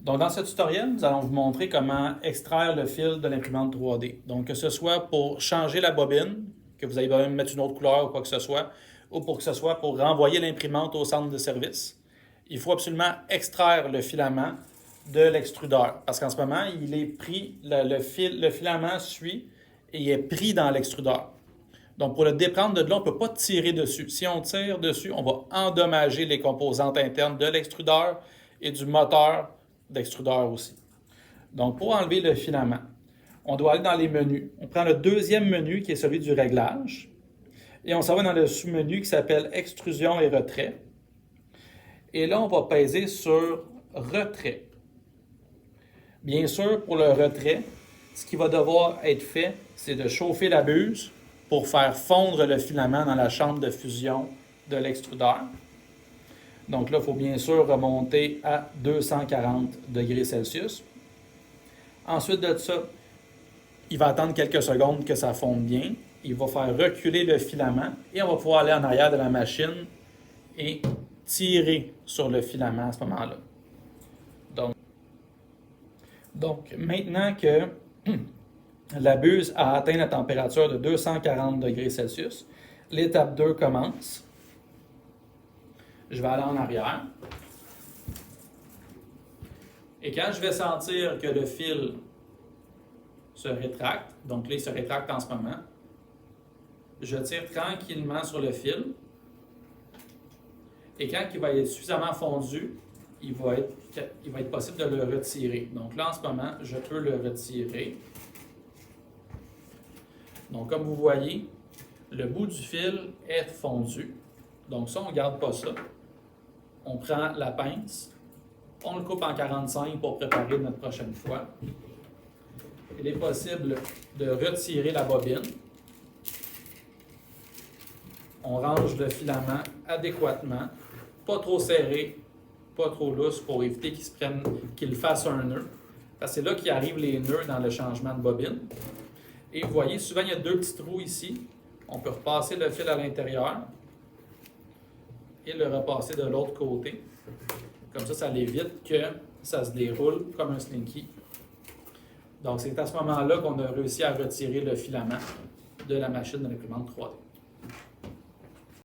Donc, dans ce tutoriel, nous allons vous montrer comment extraire le fil de l'imprimante 3D. Donc, que ce soit pour changer la bobine, que vous avez besoin de mettre une autre couleur ou quoi que ce soit, ou pour que ce soit pour renvoyer l'imprimante au centre de service, il faut absolument extraire le filament de l'extrudeur. Parce qu'en ce moment, il est pris, le filament suit et il est pris dans l'extrudeur. Donc, pour le déprendre de là, on ne peut pas tirer dessus. Si on tire dessus, on va endommager les composantes internes de l'extrudeur et du moteur d'extrudeur aussi. Donc, pour enlever le filament, on doit aller dans les menus. On prend le deuxième menu qui est celui du réglage et on s'en va dans le sous-menu qui s'appelle Extrusion et retrait. Et là, on va peser sur Retrait. Bien sûr, pour le retrait, ce qui va devoir être fait, c'est de chauffer la buse pour faire fondre le filament dans la chambre de fusion de l'extrudeur. Donc là, il faut bien sûr remonter à 240 degrés Celsius. Ensuite de ça, il va attendre quelques secondes que ça fonde bien. Il va faire reculer le filament et on va pouvoir aller en arrière de la machine et tirer sur le filament à ce moment-là. Donc maintenant que la buse a atteint la température de 240 degrés Celsius, l'étape 2 commence. Je vais aller en arrière. Et quand je vais sentir que le fil se rétracte, donc là il se rétracte en ce moment, je tire tranquillement sur le fil. Et quand il va être suffisamment fondu, il va être possible de le retirer. Donc là, en ce moment, je peux le retirer. Donc, comme vous voyez, le bout du fil est fondu. Donc ça, on ne garde pas ça. On prend la pince, on le coupe en 45 pour préparer notre prochaine fois. Il est possible de retirer la bobine. On range le filament adéquatement, pas trop serré, pas trop lousse pour éviter qu'il fasse un nœud. Parce que c'est là qu'arrivent les nœuds dans le changement de bobine. Et vous voyez, souvent il y a deux petits trous ici. On peut repasser le fil à l'intérieur et le repasser de l'autre côté. Comme ça évite que ça se déroule comme un slinky. Donc c'est à ce moment-là qu'on a réussi à retirer le filament de la machine de l'imprimante 3D.